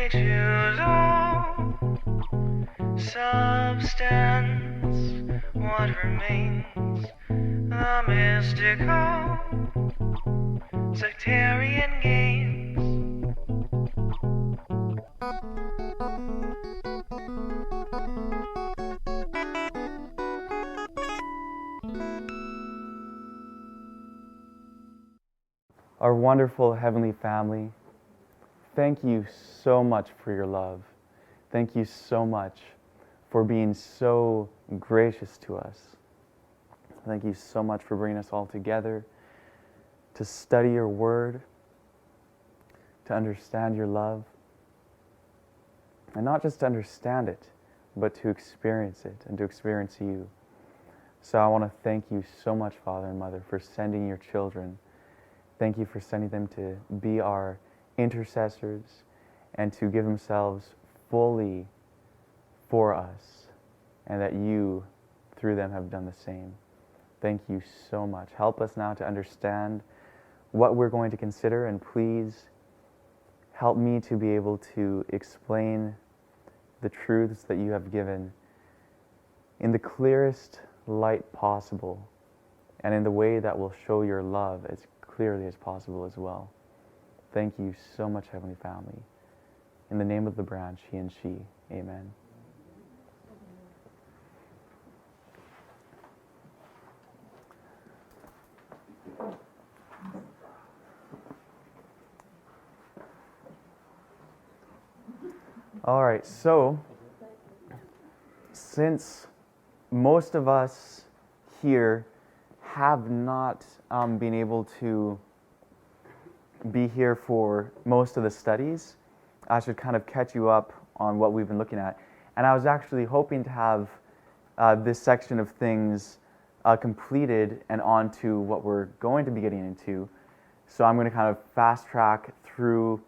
we choose all substance, what remains the mystical sectarian gains. Our wonderful Heavenly Family, thank you so much for your love. Thank you so much for being so gracious to us. Thank you so much for bringing us all together to study your word, to understand your love, and not just to understand it, but to experience it and to experience you. So I want to thank you so much, Father and Mother, for sending your children. Thank you for sending them to be our intercessors and to give themselves fully for us, and that you, through them, have done the same. Thank you so much. Help us now to understand what we're going to consider, and please help me to be able to explain the truths that you have given in the clearest light possible and in the way that will show your love as clearly as possible as well. Thank you so much, Heavenly Family. In the name of the branch, he and she, amen. All right, so since most of us here have not been able to be here for most of the studies, I should kind of catch you up on what we've been looking at. And I was actually hoping to have this section of things completed and on to what we're going to be getting into. So I'm going to kind of fast track through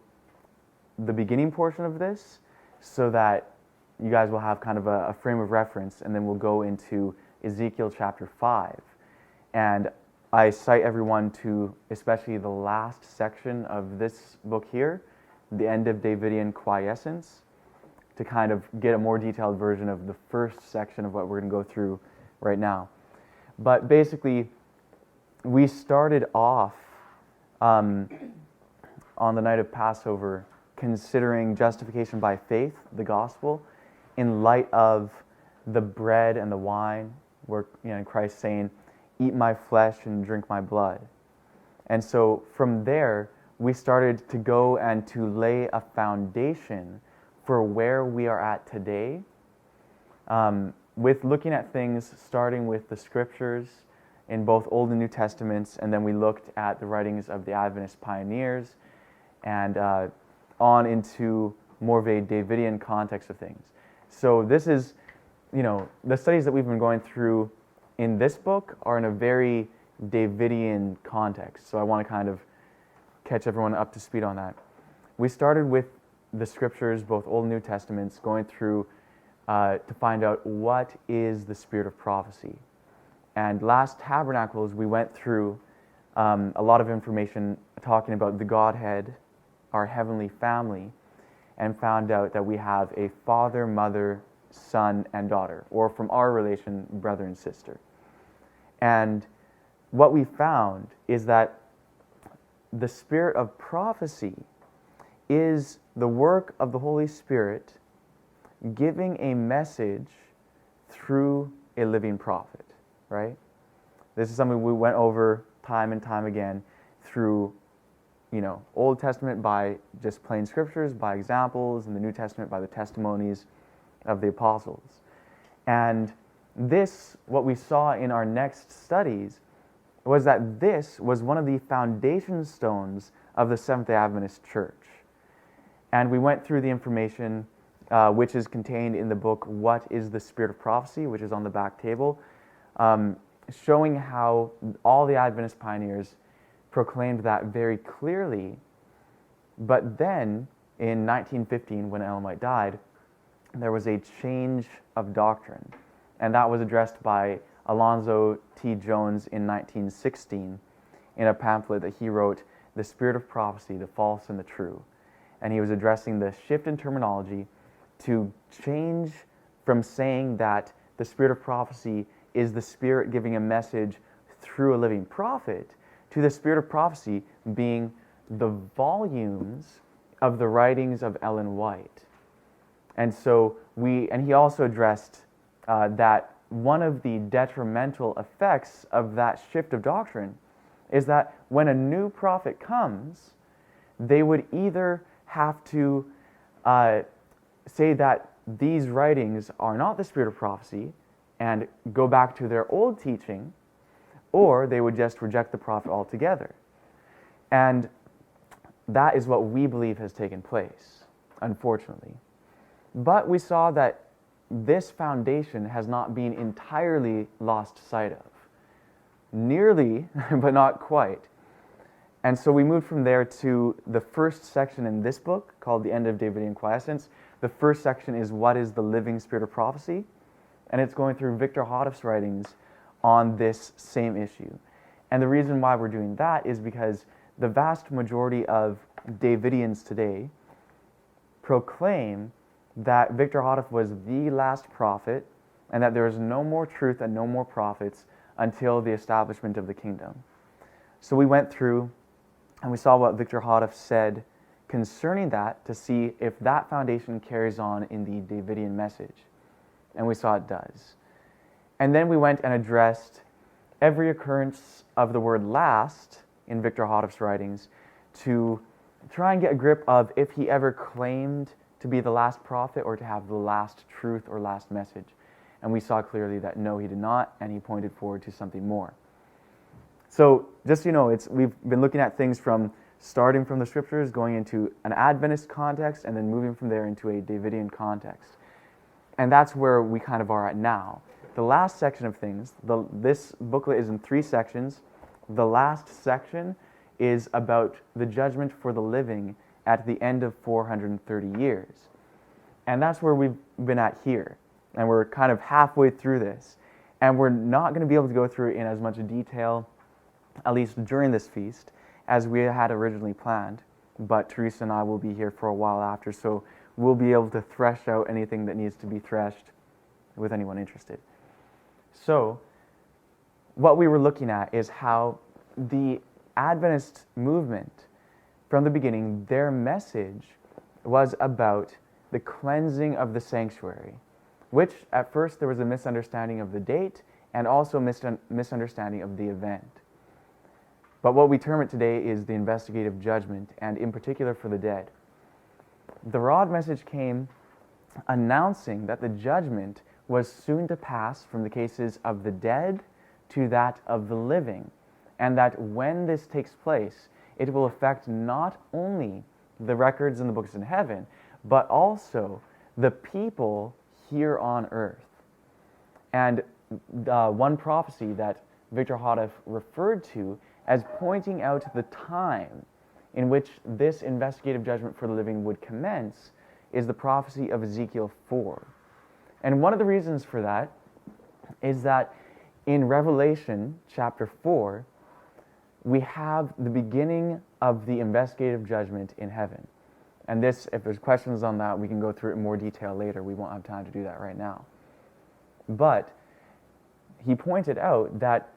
the beginning portion of this so that you guys will have kind of a frame of reference, and then we'll go into Ezekiel chapter 5. And I cite everyone to especially the last section of this book here, the end of Davidian Quiescence, to kind of get a more detailed version of the first section of what we're going to go through right now. But basically, we started off on the night of Passover considering justification by faith, the gospel, in light of the bread and the wine, where Christ saying, "Eat my flesh and drink my blood." And so from there, we started to go and to lay a foundation for where we are at today, with looking at things starting with the scriptures in both Old and New Testaments, and then we looked at the writings of the Adventist pioneers, and on into more of a Davidian context of things. So this is, the studies that we've been going through in this book are in a very Davidian context. So I want to kind of catch everyone up to speed on that. We started with the scriptures, both Old and New Testaments, going through to find out what is the spirit of prophecy. And last Tabernacles, we went through a lot of information talking about the Godhead, our heavenly family, and found out that we have a father, mother, son, and daughter, or from our relation, brother and sister. And what we found is that the spirit of prophecy is the work of the Holy Spirit giving a message through a living prophet, right? This is something we went over time and time again through, Old Testament by just plain scriptures, by examples, and the New Testament by the testimonies of the apostles. And this, what we saw in our next studies, was that this was one of the foundation stones of the Seventh-day Adventist Church. And we went through the information which is contained in the book, What is the Spirit of Prophecy?, which is on the back table, showing how all the Adventist pioneers proclaimed that very clearly. But then, in 1915, when Ellen White died, there was a change of doctrine. And that was addressed by Alonzo T. Jones in 1916 in a pamphlet that he wrote, The Spirit of Prophecy, the False and the True. and he was addressing the shift in terminology to change from saying that the spirit of prophecy is the Spirit giving a message through a living prophet to the spirit of prophecy being the volumes of the writings of Ellen White. And so he also addressed that one of the detrimental effects of that shift of doctrine is that when a new prophet comes, they would either have to say that these writings are not the spirit of prophecy and go back to their old teaching, or they would just reject the prophet altogether. And that is what we believe has taken place, unfortunately. But we saw that this foundation has not been entirely lost sight of. Nearly, but not quite. And so we moved from there to the first section in this book, called The End of Davidian Quiescence. The first section is What is the Living Spirit of Prophecy? And it's going through Victor Houghton's writings on this same issue. And the reason why we're doing that is because the vast majority of Davidians today proclaim that Victor Houghton was the last prophet and that there is no more truth and no more prophets until the establishment of the kingdom. So we went through and we saw what Victor Houghton said concerning that to see if that foundation carries on in the Davidian message. And we saw it does. And then we went and addressed every occurrence of the word last in Victor Houghton's writings to try and get a grip of if he ever claimed to be the last prophet or to have the last truth or last message. And we saw clearly that no, he did not, and he pointed forward to something more. So just so you know, we've been looking at things from starting from the scriptures, going into an Adventist context, and then moving from there into a Davidian context. And that's where we kind of are at now. The last section of things, this booklet is in 3 sections. The last section is about the judgment for the living at the end of 430 years. And that's where we've been at here. And we're kind of halfway through this. And we're not going to be able to go through it in as much detail, at least during this feast, as we had originally planned. But Teresa and I will be here for a while after, so we'll be able to thresh out anything that needs to be threshed with anyone interested. So, what we were looking at is how the Adventist movement, from the beginning, their message was about the cleansing of the sanctuary, which at first there was a misunderstanding of the date and also misunderstanding of the event. But what we term it today is the investigative judgment, and in particular for the dead. The Rod message came announcing that the judgment was soon to pass from the cases of the dead to that of the living, and that when this takes place, it will affect not only the records in the books in heaven, but also the people here on earth. And one prophecy that Victor Houghton referred to as pointing out the time in which this investigative judgment for the living would commence is the prophecy of Ezekiel 4. And one of the reasons for that is that in Revelation chapter 4, we have the beginning of the investigative judgment in heaven. And this, if there's questions on that, we can go through it in more detail later. We won't have time to do that right now. But he pointed out that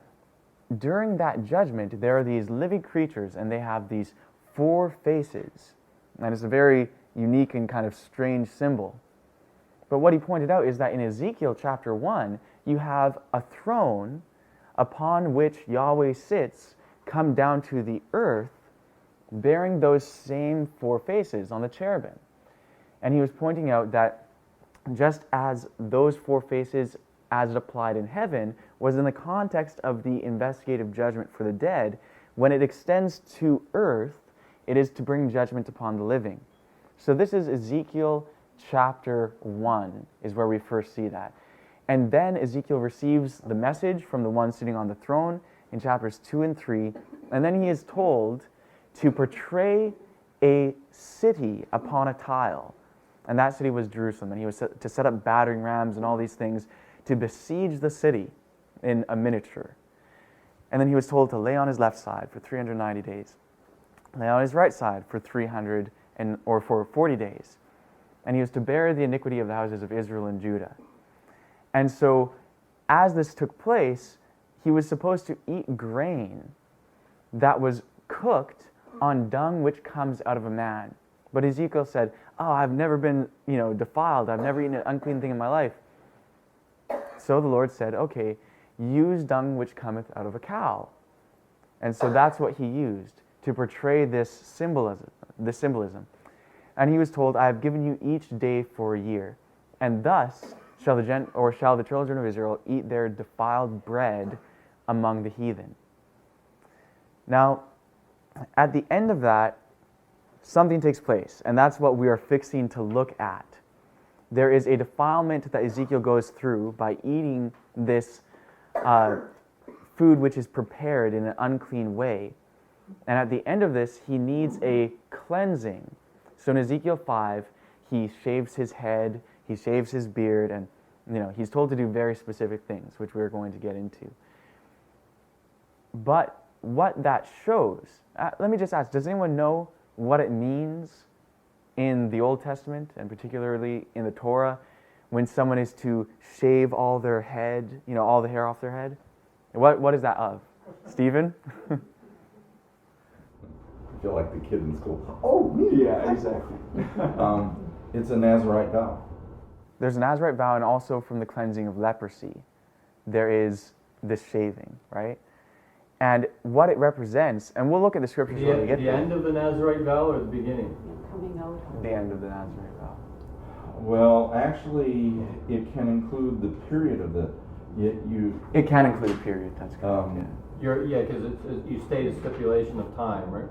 during that judgment, there are these living creatures, and they have these 4 faces. And it's a very unique and kind of strange symbol. But what he pointed out is that in Ezekiel chapter 1, you have a throne upon which Yahweh sits come down to the earth, bearing those same 4 faces on the cherubim. And he was pointing out that just as those 4 faces, as it applied in heaven, was in the context of the investigative judgment for the dead, when it extends to earth, it is to bring judgment upon the living. So this is Ezekiel chapter 1, is where we first see that. And then Ezekiel receives the message from the one sitting on the throne in chapters 2 and 3, and then he is told to portray a city upon a tile. And that city was Jerusalem, and he was to set up battering rams and all these things to besiege the city in a miniature. And then he was told to lay on his left side for 390 days, lay on his right side for 360 or for 40 days. And he was to bear the iniquity of the houses of Israel and Judah. And so, as this took place, he was supposed to eat grain that was cooked on dung which comes out of a man. But Ezekiel said, "Oh, I've never been, defiled. I've never eaten an unclean thing in my life." So the Lord said, "Okay, use dung which cometh out of a cow." And so that's what he used to portray this symbolism. And he was told, "I have given you each day for a year, and thus shall the children of Israel eat their defiled bread among the heathen." Now, at the end of that, something takes place, and that's what we are fixing to look at. There is a defilement that Ezekiel goes through by eating this food which is prepared in an unclean way. And at the end of this, he needs a cleansing. So in Ezekiel 5, he shaves his head, he shaves his beard, and he's told to do very specific things, which we're going to get into. But what that shows, let me just ask, does anyone know what it means in the Old Testament, and particularly in the Torah, when someone is to shave all their head, all the hair off their head? What is that of? Stephen? I feel like the kid in school. Oh, me! Yeah, exactly. It's a Nazirite vow. There's a Nazirite vow, and also from the cleansing of leprosy, there is this shaving, right? And what it represents, and we'll look at the scriptures when we get there. The end of the Nazirite vow or the beginning? Coming out. The end of the Nazirite vow. Well, actually, it can include the period of the. It can include a period. That's correct. Because you state a stipulation of time, right?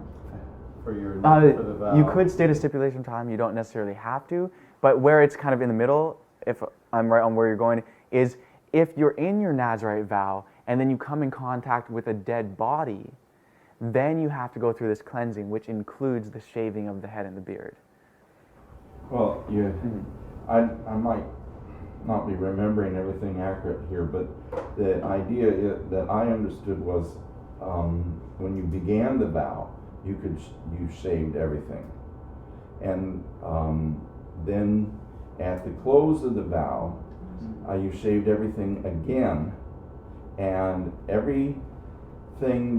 For the vow. You could state a stipulation of time. You don't necessarily have to, but where it's kind of in the middle, if I'm right on where you're going, is if you're in your Nazirite vow and then you come in contact with a dead body, then you have to go through this cleansing, which includes the shaving of the head and the beard. Well, I might not be remembering everything accurate here, but the idea that I understood was when you began the vow, you shaved everything, and then at the close of the vow, you shaved everything again, and everything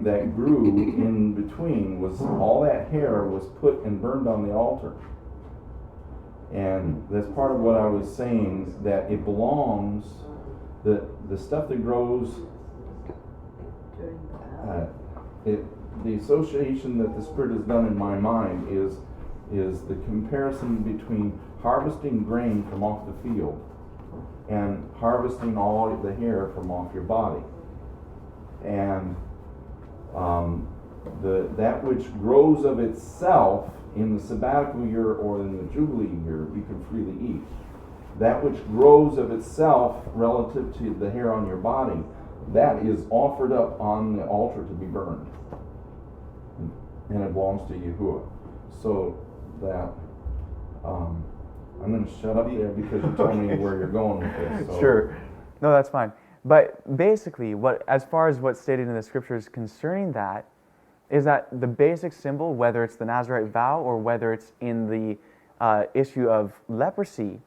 that grew in between was all that hair was put and burned on the altar. And that's part of what I was saying, that it belongs, the stuff that grows, the association that the Spirit has done in my mind is the comparison between harvesting grain from off the field and harvesting all the hair from off your body. And that which grows of itself in the sabbatical year or in the Jubilee year, you can freely eat. That which grows of itself relative to the hair on your body, that is offered up on the altar to be burned. And it belongs to Yahuwah. So that, I'm going to shut up there because you told me where you're going with this. So. Sure. No, that's fine. But basically, as far as what's stated in the scriptures concerning that, is that the basic symbol, whether it's the Nazirite vow or whether it's in the issue of leprosy,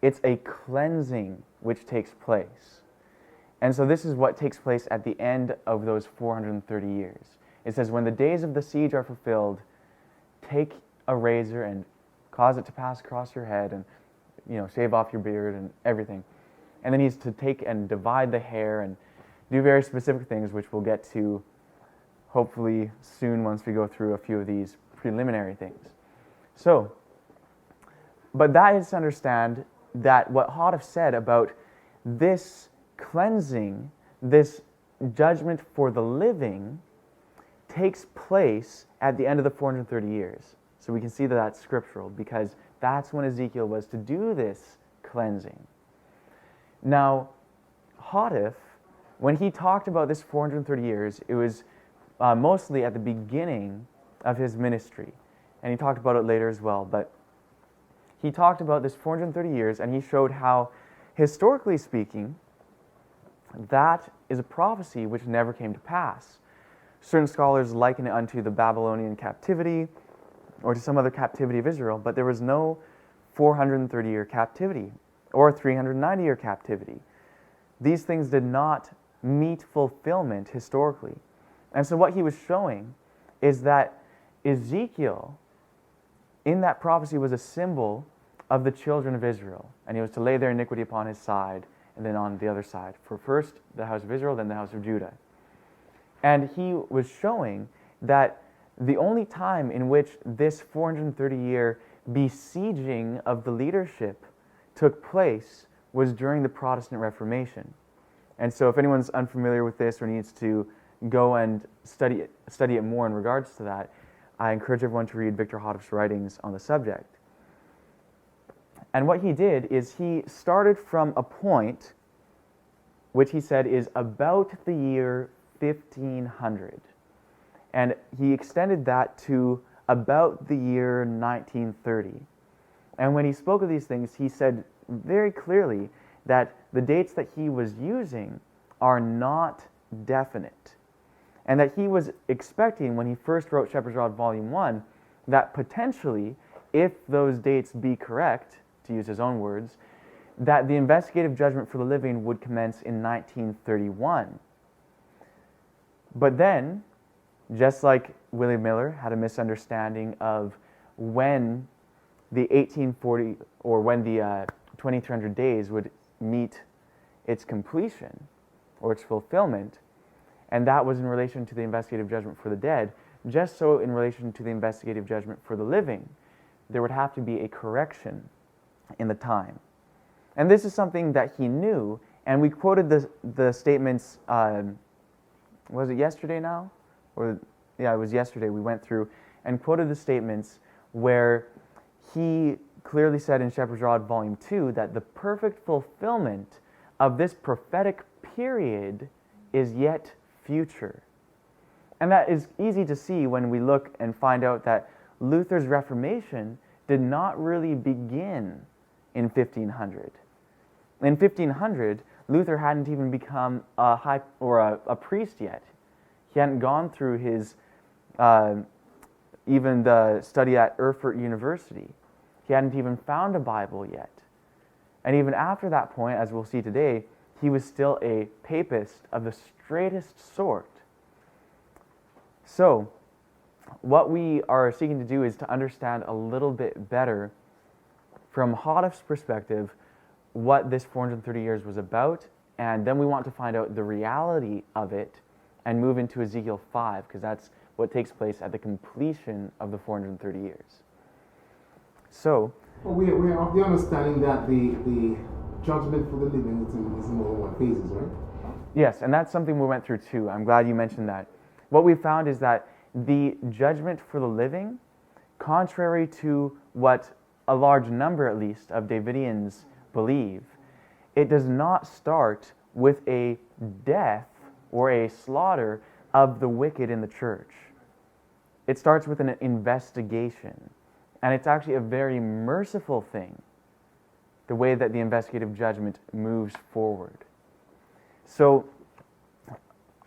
it's a cleansing which takes place. And so this is what takes place at the end of those 430 years. It says, when the days of the siege are fulfilled, take a razor and cause it to pass across your head and shave off your beard and everything. And then he's to take and divide the hair and do very specific things, which we'll get to hopefully soon once we go through a few of these preliminary things. So, but that is to understand that what Hodeff said about this cleansing, this judgment for the living, takes place at the end of the 430 years. So we can see that that's scriptural, because that's when Ezekiel was to do this cleansing. Now, Hodeff, when he talked about this 430 years, it was mostly at the beginning of his ministry. And he talked about it later as well. But he talked about this 430 years, and he showed how, historically speaking, that is a prophecy which never came to pass. Certain scholars liken it unto the Babylonian captivity, or to some other captivity of Israel, but there was no 430-year captivity or 390-year captivity. These things did not meet fulfillment historically. And so what he was showing is that Ezekiel, in that prophecy, was a symbol of the children of Israel. And he was to lay their iniquity upon his side, and then on the other side. For first the house of Israel, then the house of Judah. And he was showing that the only time in which this 430-year besieging of the leadership took place was during the Protestant Reformation. And so if anyone's unfamiliar with this or needs to go and study it more in regards to that, I encourage everyone to read Victor Houghton's writings on the subject. And what he did is he started from a point which he said is about the year 1500. And he extended that to about the year 1930. And when he spoke of these things, he said very clearly that the dates that he was using are not definite. And that he was expecting, when he first wrote Shepherd's Rod Volume 1, that potentially, if those dates be correct, to use his own words, that the investigative judgment for the living would commence in 1931. But then, just like William Miller had a misunderstanding of when the 1840 or when the 2300 days would meet its completion or its fulfillment, and that was in relation to the investigative judgment for the dead, just so in relation to the investigative judgment for the living, there would have to be a correction in the time. And this is something that he knew, and we quoted the statements, was it yesterday now? Or, yeah, it was yesterday we went through and quoted the statements where he clearly said in Shepherd's Rod Volume 2 that the perfect fulfillment of this prophetic period is yet future. And that is easy to see when we look and find out that Luther's Reformation did not really begin in 1500. In 1500, Luther hadn't even become a priest yet. He hadn't gone through his even the study at Erfurt University. He hadn't even found a Bible yet. And even after that point, as we'll see today, he was still a papist of the straightest sort. So, what we are seeking to do is to understand a little bit better from Houghton's perspective what this 430 years was about, and then we want to find out the reality of it and move into Ezekiel 5, because that's what takes place at the completion of the 430 years. So, well, we are of the understanding that the judgment for the living is in more than one phases, right? Yes, and that's something we went through too. I'm glad you mentioned that. What we found is that the judgment for the living, contrary to what a large number at least of Davidians believe, it does not start with a death or a slaughter of the wicked in the church. It starts with an investigation. And it's actually a very merciful thing, the way that the investigative judgment moves forward. So,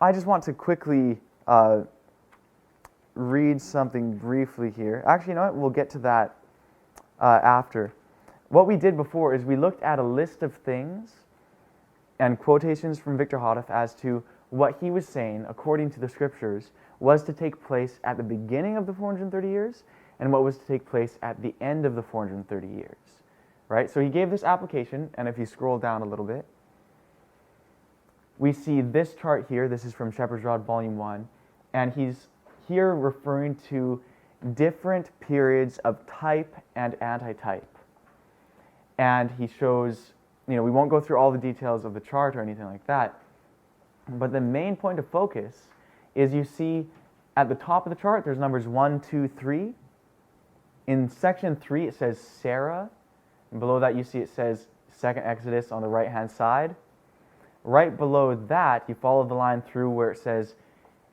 I just want to quickly read something briefly here. Actually, you know what? We'll get to that after. What we did before is we looked at a list of things and quotations from Victor Houghton as to what he was saying, according to the scriptures, was to take place at the beginning of the 430 years and what was to take place at the end of the 430 years. Right? So he gave this application, and if you scroll down a little bit, we see this chart here. This is from Shepherd's Rod Volume 1, and he's here referring to different periods of type and antitype. And he shows, we won't go through all the details of the chart or anything like that, but the main point of focus is you see at the top of the chart, there's numbers 1, 2, 3. In section 3, it says Sarah. And below that, you see it says 2nd Exodus on the right-hand side. Right below that, you follow the line through where it says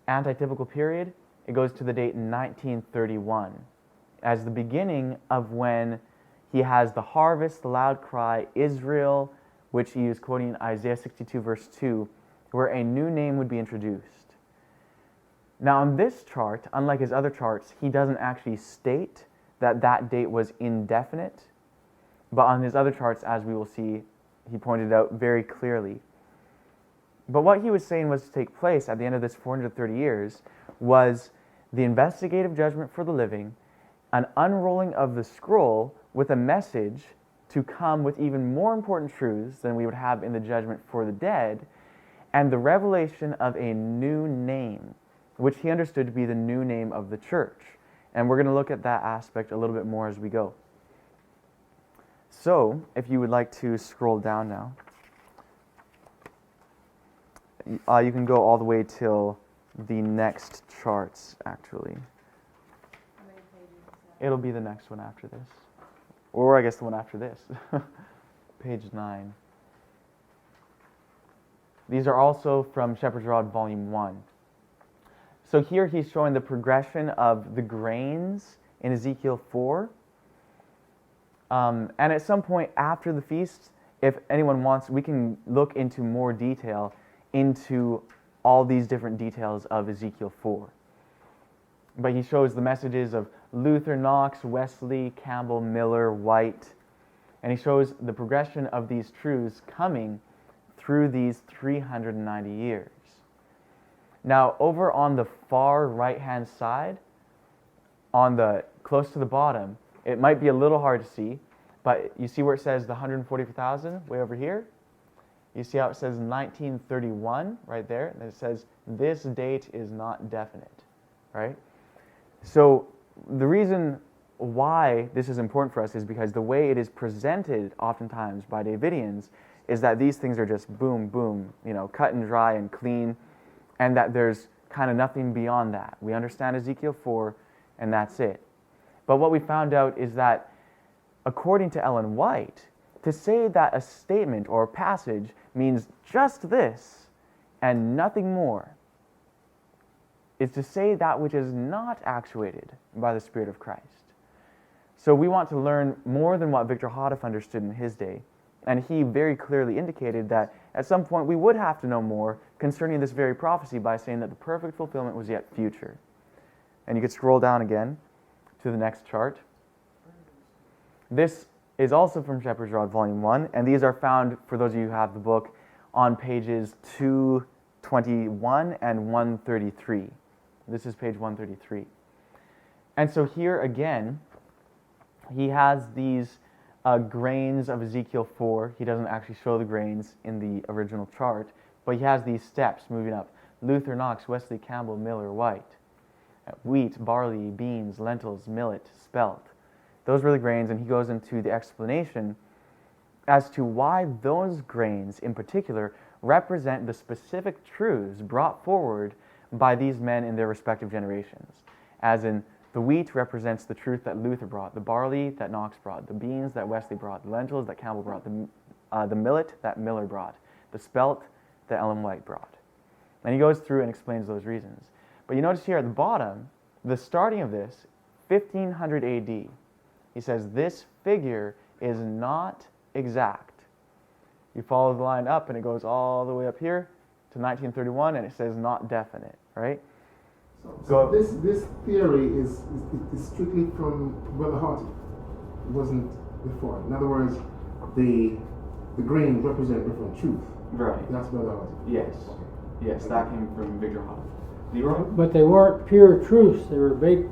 antitypical period. It goes to the date 1931 as the beginning of when he has the harvest, the loud cry, Israel, which he is quoting Isaiah 62 verse 2, where a new name would be introduced. Now on this chart, unlike his other charts, he doesn't actually state that that date was indefinite, but on his other charts, as we will see, he pointed out very clearly. But what he was saying was to take place at the end of this 430 years was the investigative judgment for the living, an unrolling of the scroll with a message to come with even more important truths than we would have in the judgment for the dead, and the revelation of a new name, which he understood to be the new name of the church. And we're going to look at that aspect a little bit more as we go. So, if you would like to scroll down now, you can go all the way till the next charts, actually. It'll be the next one after this. Or I guess the one after this. Page 9. These are also from Shepherd's Rod, Volume 1. So here he's showing the progression of the grains in Ezekiel 4. And at some point after the feast, if anyone wants, we can look into more detail into all these different details of Ezekiel 4. But he shows the messages of Luther, Knox, Wesley, Campbell, Miller, White, and he shows the progression of these truths coming through these 390 years. Now, over on the far right-hand side, on the close to the bottom, it might be a little hard to see, but you see where it says the 144,000 way over here? You see how it says 1931 right there? And it says this date is not definite, right? So the reason why this is important for us is because the way it is presented oftentimes by Davidians is that these things are just boom, boom, cut and dry and clean, and that there's kind of nothing beyond that. We understand Ezekiel 4, and that's it. But what we found out is that, according to Ellen White, to say that a statement or a passage means just this and nothing more is to say that which is not actuated by the Spirit of Christ. So we want to learn more than what Victor Hodeff understood in his day. And he very clearly indicated that at some point we would have to know more concerning this very prophecy by saying that the perfect fulfillment was yet future. And you could scroll down again to the next chart. This is also from Shepherd's Rod, Volume 1, and these are found, for those of you who have the book, on pages 221 and 133. This is page 133. And so here again, he has these grains of Ezekiel 4. He doesn't actually show the grains in the original chart, but he has these steps moving up. Luther, Knox, Wesley, Campbell, Miller, White. Wheat, barley, beans, lentils, millet, spelt. Those were the grains, and he goes into the explanation as to why those grains in particular represent the specific truths brought forward by these men in their respective generations. As in, the wheat represents the truth that Luther brought, the barley that Knox brought, the beans that Wesley brought, the lentils that Campbell brought, the millet that Miller brought, the spelt that Ellen White brought. And he goes through and explains those reasons. But you notice here at the bottom, the starting of this, 1500 AD. He says this figure is not exact. You follow the line up and it goes all the way up here to 1931 and it says not definite, right? So this theory is strictly from Brother Harty. It wasn't before. In other words, the grains represent different truth. Right. That's Brother Harty. Yes. Yes, that came from Victor Hodeff. Leroy? But they weren't pure truths. They were baked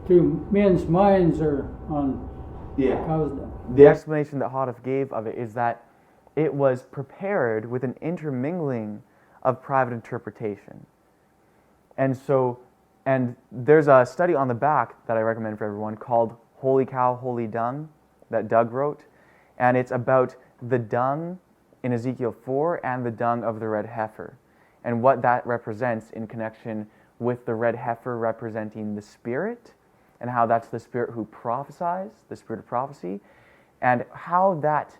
through men's minds or on. Yeah. The explanation that Hodeff gave of it is that it was prepared with an intermingling of private interpretation. And there's a study on the back that I recommend for everyone called Holy Cow, Holy Dung that Doug wrote. And it's about the dung in Ezekiel 4 and the dung of the red heifer and what that represents in connection with the red heifer representing the Spirit and how that's the Spirit who prophesies, the Spirit of prophecy, and how that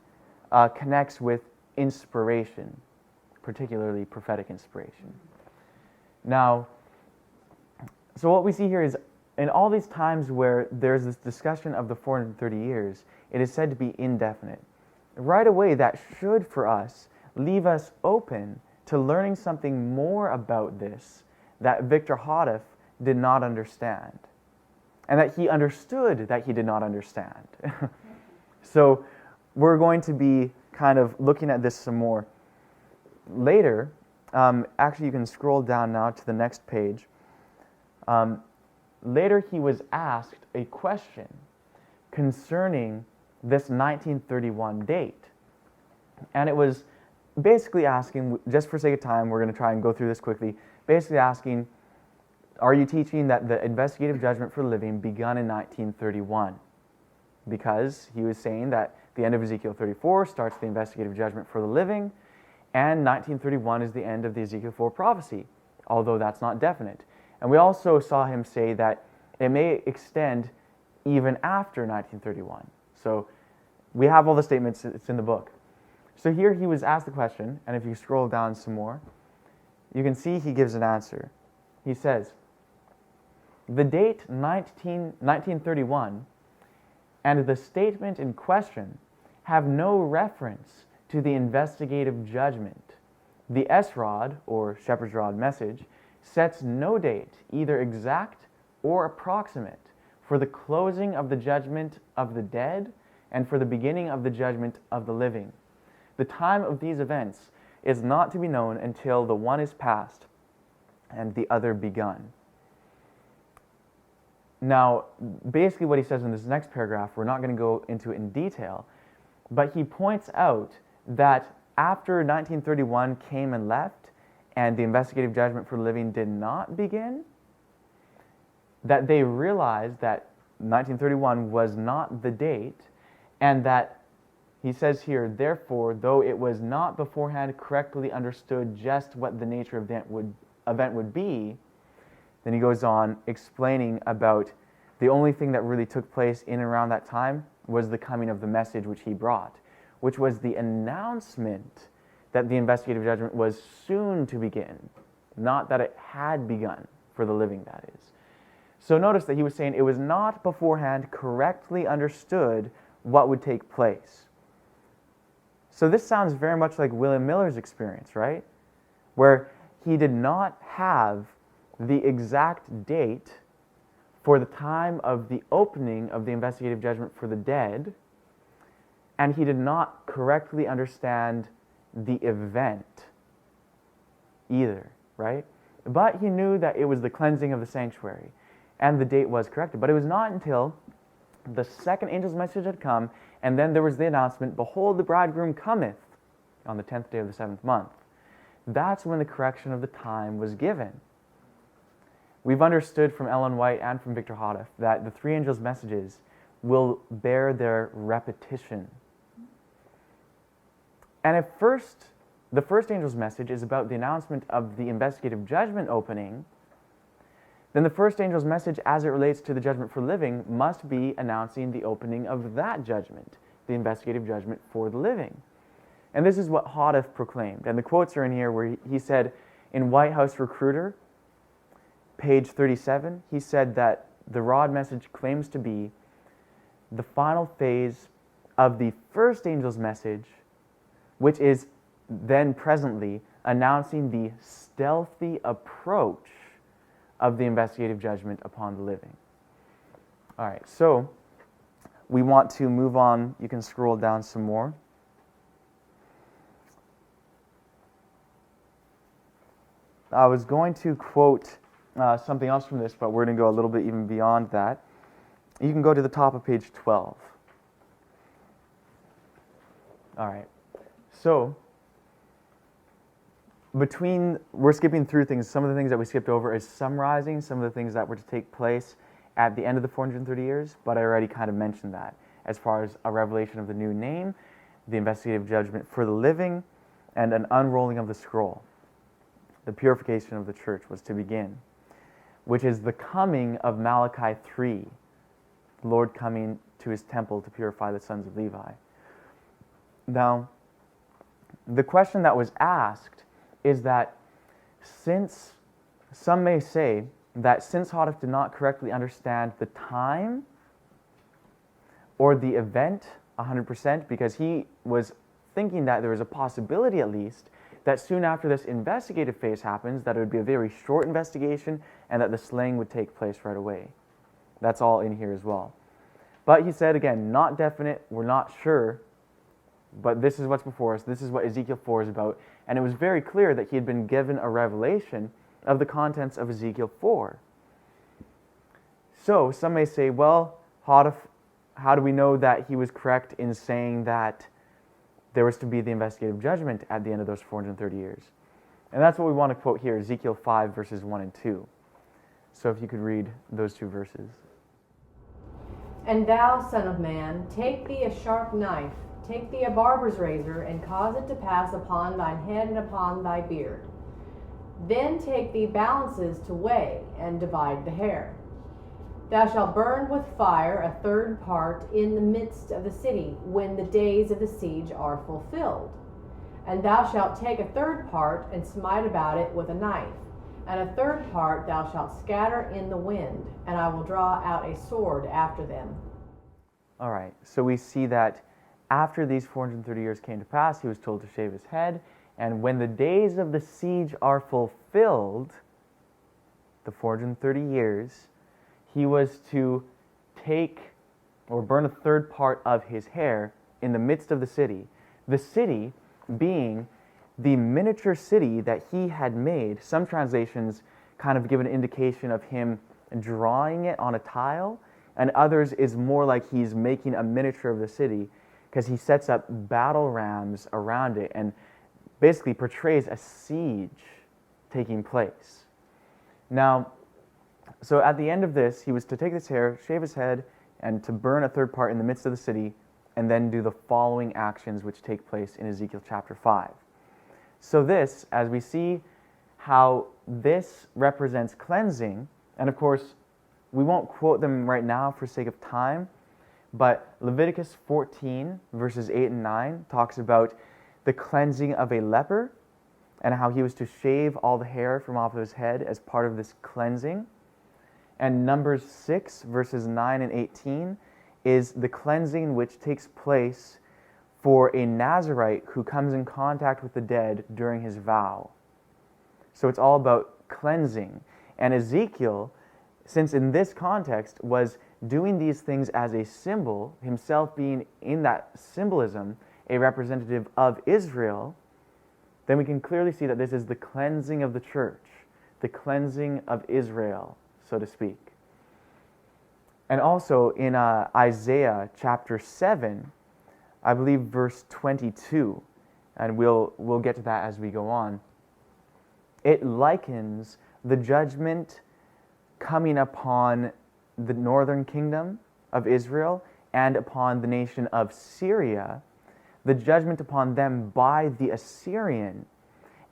connects with inspiration, particularly prophetic inspiration. Now, so what we see here is in all these times where there's this discussion of the 430 years, it is said to be indefinite. Right away, that should, for us, leave us open to learning something more about this that Victor Hodeff did not understand. and that he understood that he did not understand. So we're going to be kind of looking at this some more later. Actually, you can scroll down now to the next page. Later, he was asked a question concerning this 1931 date. And it was basically asking, just for sake of time, we're going to try and go through this quickly, basically asking, are you teaching that the investigative judgment for the living begun in 1931? Because he was saying that the end of Ezekiel 34 starts the investigative judgment for the living, and 1931 is the end of the Ezekiel 4 prophecy, although that's not definite. And we also saw him say that it may extend even after 1931. So we have all the statements, it's in the book. So here he was asked the question, and if you scroll down some more, you can see he gives an answer. He says, the date 1931 and the statement in question have no reference to the investigative judgment. The S-Rod, or Shepherd's Rod message, sets no date, either exact or approximate, for the closing of the judgment of the dead and for the beginning of the judgment of the living. The time of these events is not to be known until the one is past and the other begun. Now, basically what he says in this next paragraph, we're not going to go into it in detail, but he points out that after 1931 came and left and the investigative judgment for the living did not begin, that they realized that 1931 was not the date, and that he says here, therefore, though it was not beforehand correctly understood just what the nature of the event would be, then he goes on explaining about the only thing that really took place in and around that time was the coming of the message which he brought, which was the announcement that the investigative judgment was soon to begin, not that it had begun for the living, that is. So notice that he was saying it was not beforehand correctly understood what would take place. So this sounds very much like William Miller's experience, right? Where he did not have the exact date for the time of the opening of the investigative judgment for the dead, and he did not correctly understand the event either, right? But he knew that it was the cleansing of the sanctuary, and the date was corrected. But it was not until the second angel's message had come, and then there was the announcement, behold, the bridegroom cometh, on the 10th day of the 7th month. That's when the correction of the time was given. We've understood from Ellen White and from Victor Hoddeth that the three angels' messages will bear their repetition. And at first, the first angel's message is about the announcement of the investigative judgment opening, then the first angel's message as it relates to the judgment for living must be announcing the opening of that judgment, the investigative judgment for the living. And this is what Hoddeth proclaimed. And the quotes are in here where he said, in White House Recruiter, page 37, he said that the rod message claims to be the final phase of the first angel's message, which is then presently announcing the stealthy approach of the investigative judgment upon the living. All right, so we want to move on. You can scroll down some more. I was going to quote something else from this, but we're going to go a little bit even beyond that. You can go to the top of page 12. All right, so we're skipping through things. Some of the things that we skipped over is summarizing some of the things that were to take place at the end of the 430 years, but I already kind of mentioned that as far as a revelation of the new name, the investigative judgment for the living, and an unrolling of the scroll. The purification of the church was to begin, which is the coming of Malachi 3, the Lord coming to his temple to purify the sons of Levi. Now, the question that was asked is that since, some may say, that since Hoddeth did not correctly understand the time or the event 100%, because he was thinking that there was a possibility at least that soon after this investigative phase happens, that it would be a very short investigation and that the slaying would take place right away. That's all in here as well. But he said, again, not definite, we're not sure, but this is what's before us. This is what Ezekiel 4 is about. And it was very clear that he had been given a revelation of the contents of Ezekiel 4. So some may say, well, how do we know that he was correct in saying that there was to be the investigative judgment at the end of those 430 years? And that's what we want to quote here, Ezekiel 5, verses 1 and 2. So if you could read those two verses. And thou, son of man, take thee a sharp knife, take thee a barber's razor, and cause it to pass upon thine head and upon thy beard. Then take thee balances to weigh, and divide the hair. Thou shalt burn with fire a third part in the midst of the city, when the days of the siege are fulfilled. And thou shalt take a third part, and smite about it with a knife. And a third part thou shalt scatter in the wind, and I will draw out a sword after them. All right, so we see that after these 430 years came to pass, he was told to shave his head, and when the days of the siege are fulfilled, the 430 years, he was to take or burn a third part of his hair in the midst of the city being the miniature city that he had made. Some translations kind of give an indication of him drawing it on a tile, and others is more like he's making a miniature of the city because he sets up battle rams around it and basically portrays a siege taking place. Now, so at the end of this, he was to take his hair, shave his head, and to burn a third part in the midst of the city, and then do the following actions which take place in Ezekiel chapter 5. So this, as we see how this represents cleansing, and of course, we won't quote them right now for sake of time, but Leviticus 14, verses 8 and 9, talks about the cleansing of a leper and how he was to shave all the hair from off of his head as part of this cleansing. And Numbers 6, verses 9 and 18, is the cleansing which takes place for a Nazirite who comes in contact with the dead during his vow. So it's all about cleansing. And Ezekiel, since in this context was doing these things as a symbol, himself being in that symbolism a representative of Israel, then we can clearly see that this is the cleansing of the church, the cleansing of Israel, so to speak. And also in Isaiah chapter 7, I believe verse 22, and we'll get to that as we go on, it likens the judgment coming upon the northern kingdom of Israel and upon the nation of Syria, the judgment upon them by the Assyrian,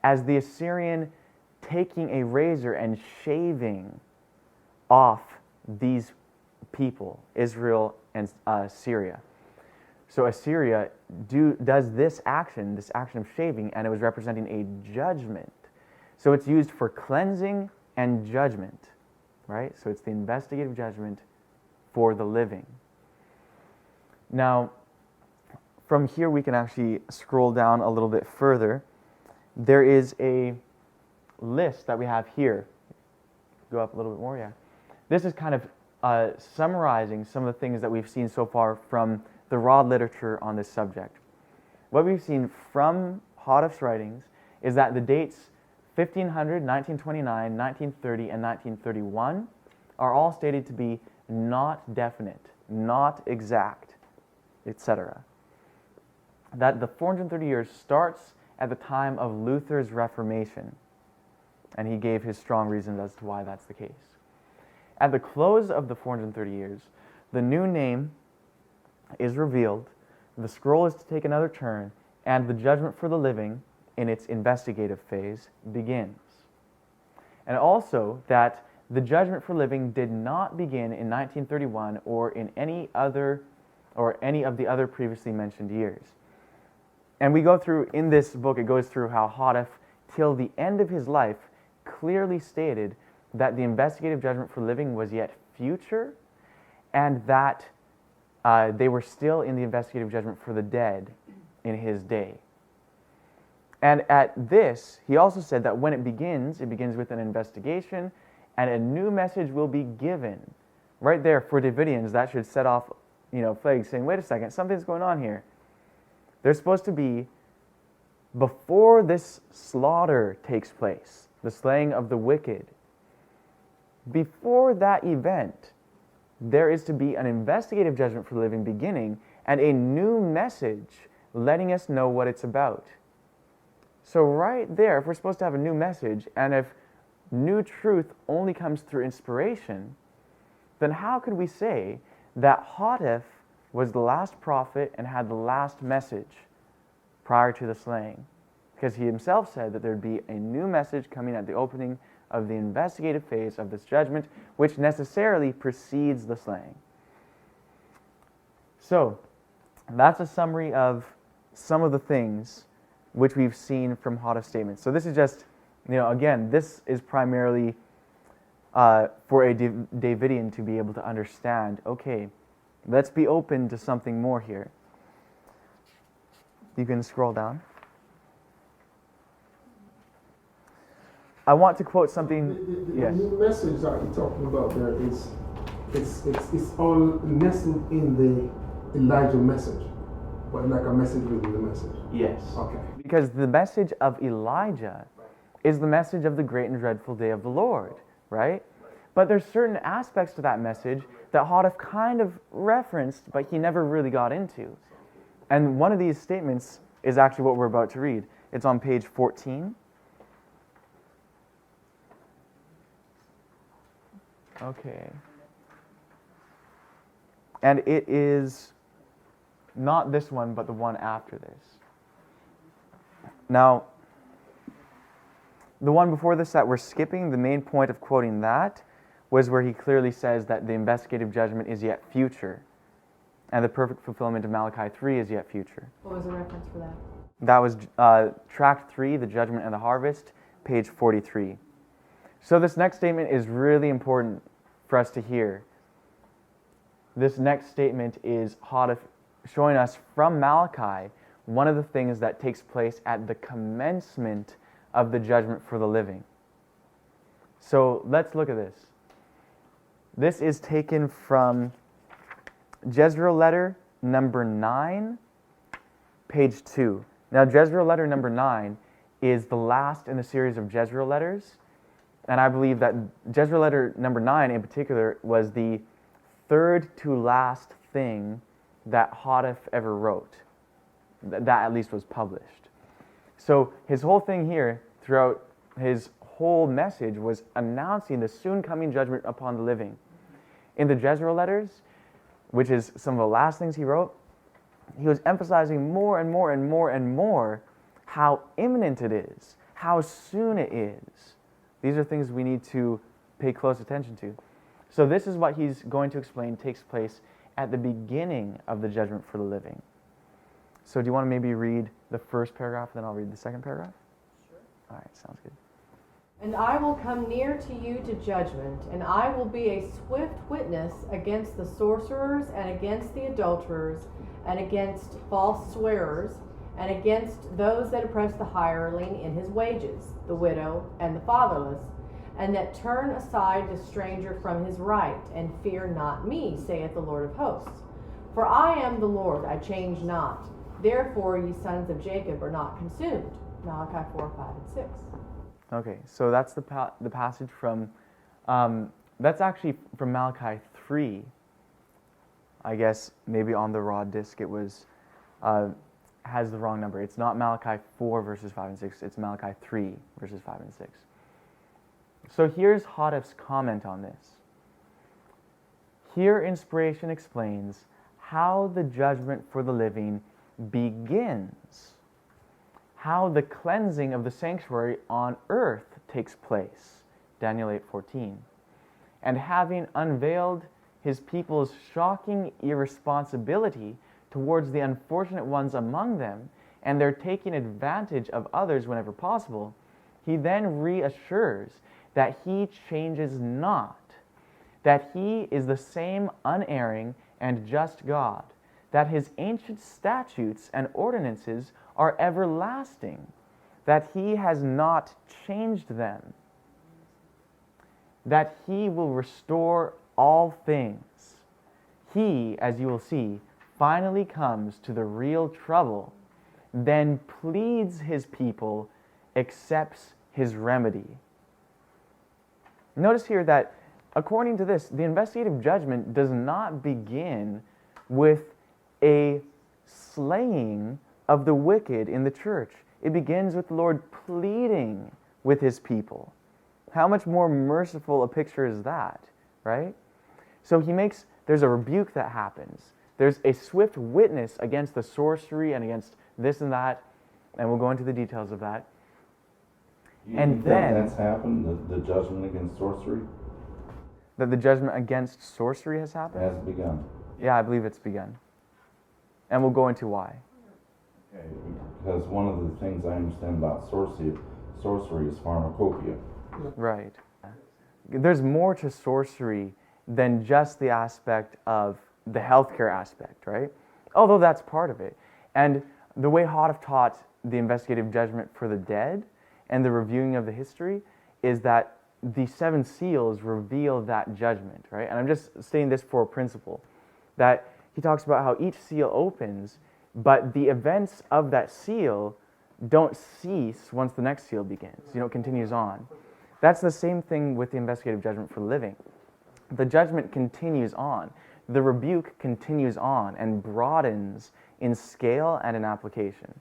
as the Assyrian taking a razor and shaving off these people, Israel and Syria. So Assyria does this action of shaving, and it was representing a judgment. So it's used for cleansing and judgment, right? So it's the investigative judgment for the living. Now, from here we can actually scroll down a little bit further. There is a list that we have here. Go up a little bit more, yeah. This is kind of summarizing some of the things that we've seen so far from the raw literature on this subject. What we've seen from Hoddif's writings is that the dates 1500, 1929, 1930, and 1931 are all stated to be not definite, not exact, etc. That the 430 years starts at the time of Luther's Reformation, and he gave his strong reasons as to why that's the case. At the close of the 430 years, the new name is revealed, the scroll is to take another turn, and the judgment for the living in its investigative phase begins. And also that the judgment for living did not begin in 1931 or in any of the other previously mentioned years. And we go through, in this book, it goes through how Hoddif, till the end of his life, clearly stated that the investigative judgment for living was yet future, and that they were still in the investigative judgment for the dead in his day. And at this, he also said that when it begins with an investigation, and a new message will be given right there for Davidians, that should set off, flags saying, wait a second, something's going on here. There's supposed to be, before this slaughter takes place, the slaying of the wicked, before that event, there is to be an investigative judgment for the living beginning and a new message letting us know what it's about. So right there, if we're supposed to have a new message, and if new truth only comes through inspiration, then how could we say that Hadif was the last prophet and had the last message prior to the slaying? Because he himself said that there'd be a new message coming at the opening of the investigative phase of this judgment, which necessarily precedes the slaying. So, that's a summary of some of the things which we've seen from Hadif's statements. So this is just, again, this is primarily for a Davidian to be able to understand, okay, let's be open to something more here. You can scroll down. I want to quote something. The new message that you're talking about there is it's all nestled in the Elijah message, but like a message within the message. Yes. Okay. Because the message of Elijah is the message of the great and dreadful day of the Lord, right? But there's certain aspects to that message that Hadif kind of referenced, but he never really got into. And one of these statements is actually what we're about to read. It's on page 14. Okay. And it is not this one, but the one after this. Now, the one before this that we're skipping, the main point of quoting that was where he clearly says that the investigative judgment is yet future, and the perfect fulfillment of Malachi 3 is yet future. What was the reference for that? That was tract 3, the judgment and the harvest, page 43. So this next statement is really important for us to hear. This next statement is Hadif showing us from Malachi one of the things that takes place at the commencement of the judgment for the living. So let's look at this. This is taken from Jezreel letter number 9, page 2. Now, Jezreel letter number 9 is the last in the series of Jezreel letters, and I believe that Jezreel letter number 9 in particular was the third to last thing that Hadif ever wrote. That at least was published. So his whole thing here, throughout his whole message, was announcing the soon coming judgment upon the living. In the Jezreel letters, which is some of the last things he wrote, he was emphasizing more and more and more and more how imminent it is, how soon it is. These are things we need to pay close attention to. So this is what he's going to explain takes place at the beginning of the judgment for the living. So do you want to maybe read the first paragraph, then I'll read the second paragraph? Sure. All right, sounds good. And I will come near to you to judgment, and I will be a swift witness against the sorcerers, and against the adulterers, and against false swearers, and against those that oppress the hireling in his wages, the widow and the fatherless, and that turn aside the stranger from his right, and fear not me, saith the Lord of hosts. For I am the Lord, I change not. Therefore, ye sons of Jacob are not consumed. Malachi 4, 5, and 6. Okay, so that's the passage from, that's actually from Malachi 3. I guess maybe on the raw disc it was, has the wrong number. It's not Malachi 4 verses 5 and 6, it's Malachi 3 verses 5 and 6. So here's Hadif's comment on this. Here inspiration explains how the judgment for the living begins, how the cleansing of the sanctuary on earth takes place, Daniel 8:14, and having unveiled his people's shocking irresponsibility towards the unfortunate ones among them, and their taking advantage of others whenever possible, he then reassures that he changes not, that he is the same unerring and just God, that his ancient statutes and ordinances are everlasting, that he has not changed them, that he will restore all things. He, as you will see, finally comes to the real trouble, then pleads his people, accepts his remedy. Notice here that according to this, the investigative judgment does not begin with a slaying of the wicked in the church. It begins with the Lord pleading with his people. How much more merciful a picture is that, right? So there's a rebuke that happens. There's a swift witness against the sorcery and against this and that, and we'll go into the details of that. You And think then- that's happened, the judgment against sorcery That the judgment against sorcery has happened? has begun. Yeah, I believe it's begun. And we'll go into why. Okay, because one of the things I understand about sorcery is pharmacopoeia. Right. There's more to sorcery than just the aspect of the healthcare aspect, right? Although that's part of it. And the way Hodder taught the investigative judgment for the dead and the reviewing of the history is that the 7 seals reveal that judgment, right? And I'm just stating this for a principle, that he talks about how each seal opens, but the events of that seal don't cease once the next seal begins. It continues on. That's the same thing with the investigative judgment for the living. The judgment continues on. The rebuke continues on and broadens in scale and in application.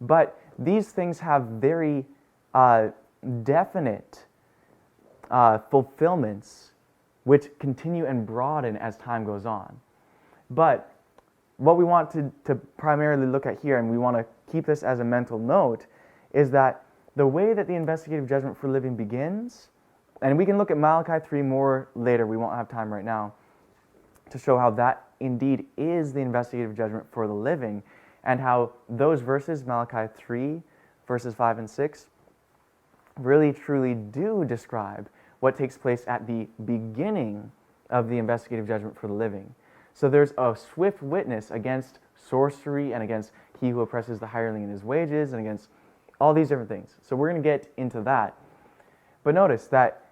But these things have very definite fulfillments which continue and broaden as time goes on. But what we want to primarily look at here, and we want to keep this as a mental note, is that the way that the investigative judgment for living begins, and we can look at Malachi 3 more later, we won't have time right now, to show how that indeed is the investigative judgment for the living, and how those verses, Malachi 3, verses 5 and 6, really truly do describe what takes place at the beginning of the investigative judgment for the living. So there's a swift witness against sorcery and against he who oppresses the hireling in his wages and against all these different things. So we're going to get into that. But notice that,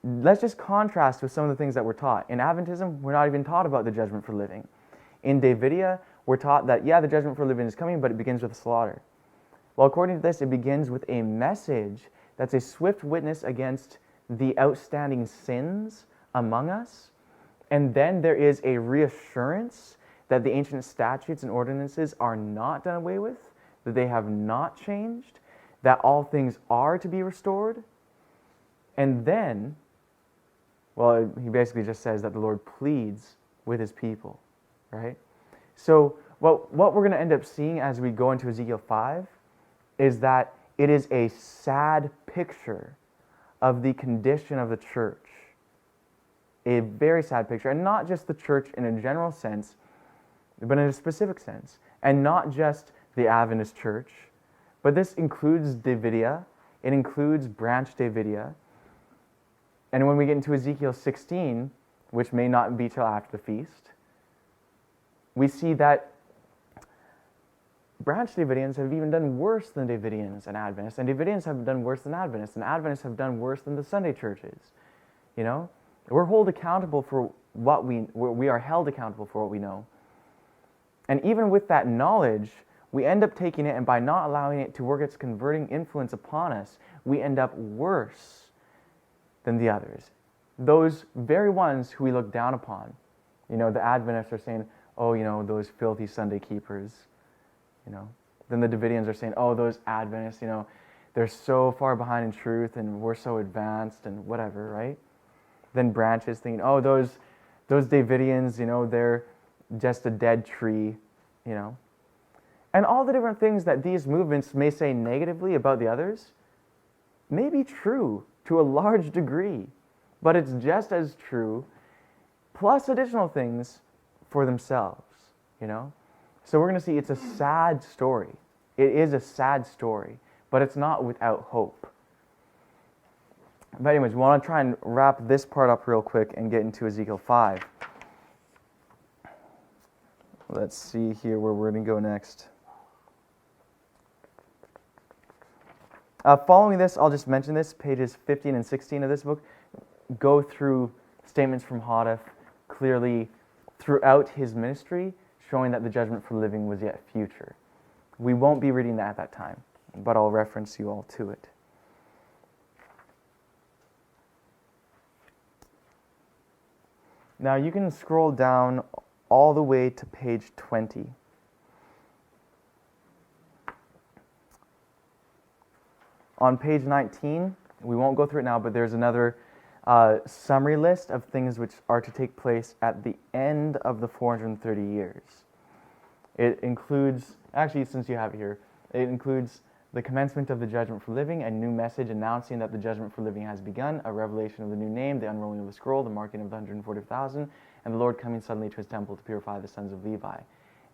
let's just contrast with some of the things that we're taught. In Adventism, we're not even taught about the judgment for living. In Davidia, we're taught that, yeah, the judgment for living is coming, but it begins with a slaughter. Well, according to this, it begins with a message that's a swift witness against the outstanding sins among us. And then there is a reassurance that the ancient statutes and ordinances are not done away with, that they have not changed, that all things are to be restored. And then, well, he basically just says that the Lord pleads with his people, right? So what we're going to end up seeing as we go into Ezekiel 5 is that it is a sad picture of the condition of the church. A very sad picture, and not just the church in a general sense, but in a specific sense. And not just the Adventist church, but this includes Davidia, it includes Branch Davidia. And when we get into Ezekiel 16, which may not be till after the feast, we see that Branch Davidians have even done worse than Davidians and Adventists, and Davidians have done worse than Adventists, and Adventists have done worse than the Sunday churches. We're held accountable for what we are held accountable for what we know. And even with that knowledge, we end up taking it, and by not allowing it to work its converting influence upon us, we end up worse than the others. Those very ones who we look down upon. The Adventists are saying, oh, those filthy Sunday keepers. Then the Davidians are saying, oh, those Adventists, they're so far behind in truth and we're so advanced and whatever, right? Then branches thinking, oh, those Davidians, they're just a dead tree, And all the different things that these movements may say negatively about the others may be true to a large degree, but it's just as true, plus additional things for themselves, So we're going to see it's a sad story. It is a sad story, but it's not without hope. But anyways, we want to try and wrap this part up real quick and get into Ezekiel 5. Let's see here where we're going to go next. Following this, I'll just mention this, pages 15 and 16 of this book go through statements from Hodef clearly throughout his ministry, showing that the judgment for the living was yet future. We won't be reading that at that time, but I'll reference you all to it. Now you can scroll down all the way to page 20. On page 19, we won't go through it now, but there's another summary list of things which are to take place at the end of the 430 years. It includes, actually, since you have it here, it includes the commencement of the judgment for living, a new message announcing that the judgment for living has begun, a revelation of the new name, the unrolling of the scroll, the marking of the 140,000, and the Lord coming suddenly to his temple to purify the sons of Levi,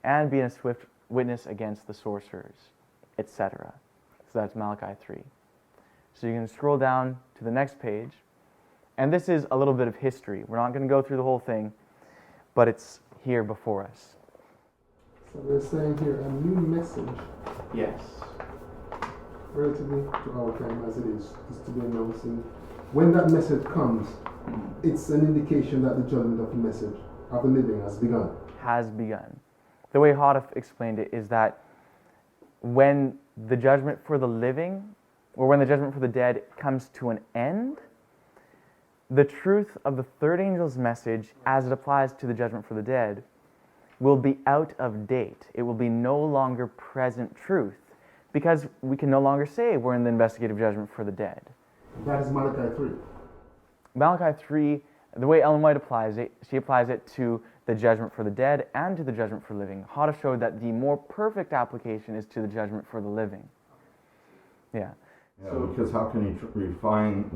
and being a swift witness against the sorcerers, etc. So that's Malachi 3. So you can scroll down to the next page, and this is a little bit of history. We're not going to go through the whole thing, but it's here before us. So we're saying here a new message. Yes. Relatively to our time as it is to be announcing. When that message comes, it's an indication that the judgment of the message of the living has begun. Has begun. The way Hodef explained it is that when the judgment for the living, or when the judgment for the dead comes to an end, the truth of the third angel's message, as it applies to the judgment for the dead, will be out of date. It will be no longer present truth, because we can no longer say we're in the investigative judgment for the dead. That is Malachi 3. Malachi 3, the way Ellen White applies it, she applies it to the judgment for the dead and to the judgment for living. Hodef showed that the more perfect application is to the judgment for the living. Yeah. Yeah, because how can you refine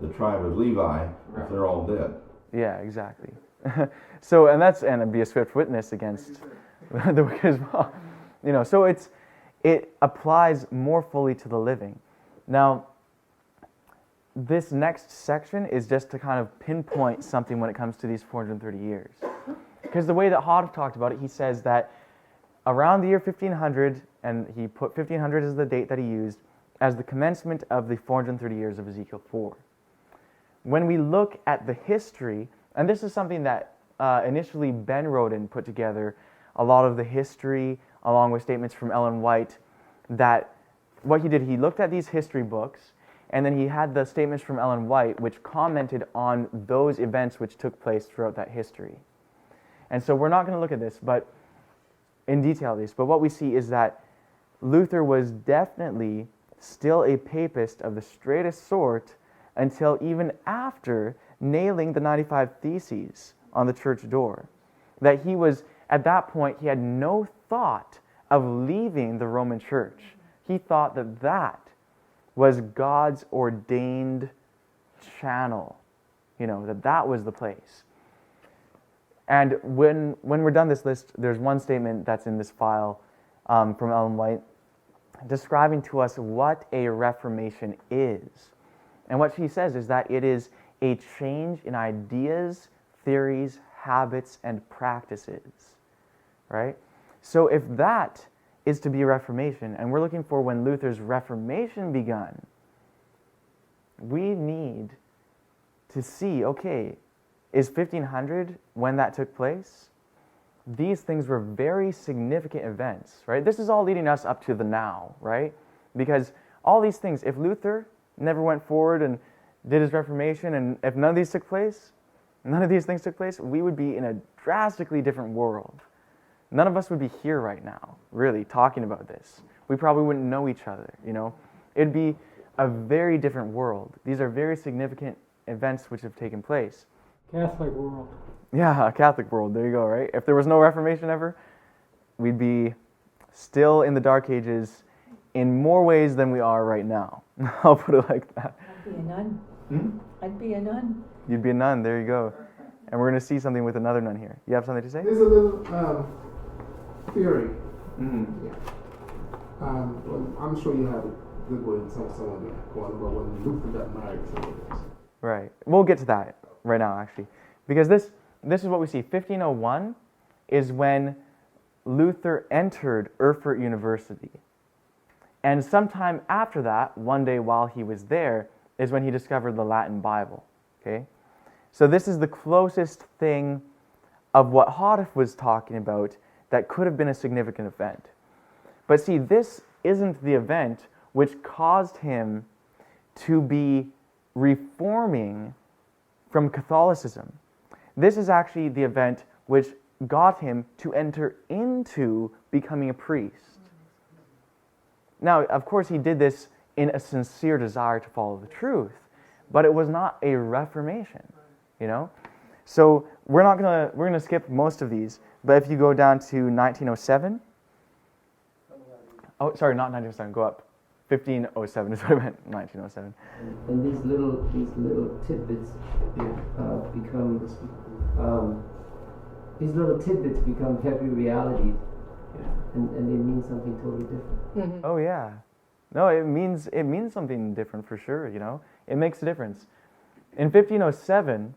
the tribe of Levi if they're all dead? Yeah, exactly. So, and it'd be a swift witness against the wicked as well. You know, so it applies more fully to the living. Now, this next section is just to kind of pinpoint something when it comes to these 430 years. Because the way that Hodef talked about it, he says that around the year 1500, and he put 1500 as the date that he used, as the commencement of the 430 years of Ezekiel 4. When we look at the history, and this is something that initially Ben Roden put together, a lot of the history, along with statements from Ellen White, that what he did, he looked at these history books, and then he had the statements from Ellen White, which commented on those events which took place throughout that history. And so we're not going to look at this, but in detail at least, but what we see is that Luther was definitely still a papist of the straightest sort until even after nailing the 95 Theses on the church door. That he was, at that point, he had no thought of leaving the Roman Church. He thought that that was God's ordained channel, that was the place. And when we're done this list, there's one statement that's in this file from Ellen White describing to us what a Reformation is. And what she says is that it is a change in ideas, theories, habits, and practices, right? So if that is to be a Reformation, and we're looking for when Luther's Reformation begun, we need to see, okay, is 1500 when that took place? These things were very significant events, right? This is all leading us up to the now, right? Because all these things, if Luther never went forward and did his Reformation, and if none of these things took place, we would be in a drastically different world. None of us would be here right now, really, talking about this. We probably wouldn't know each other, It'd be a very different world. These are very significant events which have taken place. Catholic world. Yeah, a Catholic world, there you go, right? If there was no Reformation ever, we'd be still in the Dark Ages in more ways than we are right now. I'll put it like that. I'd be a nun. I'd be a nun. You'd be a nun, there you go. And we're going to see something with another nun here. You have something to say? There's a little theory. Mm-hmm. Yeah. Well, I'm sure you have a good way to tell someone about when Luther got married. Right. We'll get to that right now, actually. Because this is what we see. 1501 is when Luther entered Erfurt University. And sometime after that, one day while he was there, is when he discovered the Latin Bible. Okay? So this is the closest thing of what Hodif was talking about that could have been a significant event. But see, this isn't the event which caused him to be reforming from Catholicism. This is actually the event which got him to enter into becoming a priest. Now, of course, he did this in a sincere desire to follow the truth, but it was not a reformation, you know? So we're gonna skip most of these, but if you go down to 1907, oh, sorry, not 1907, go up. 1507 is what I meant, 1907. And these little tidbits become heavy realities, and they mean something totally different. Mm-hmm. Oh yeah, no, it means something different for sure. You know, it makes a difference. In 1507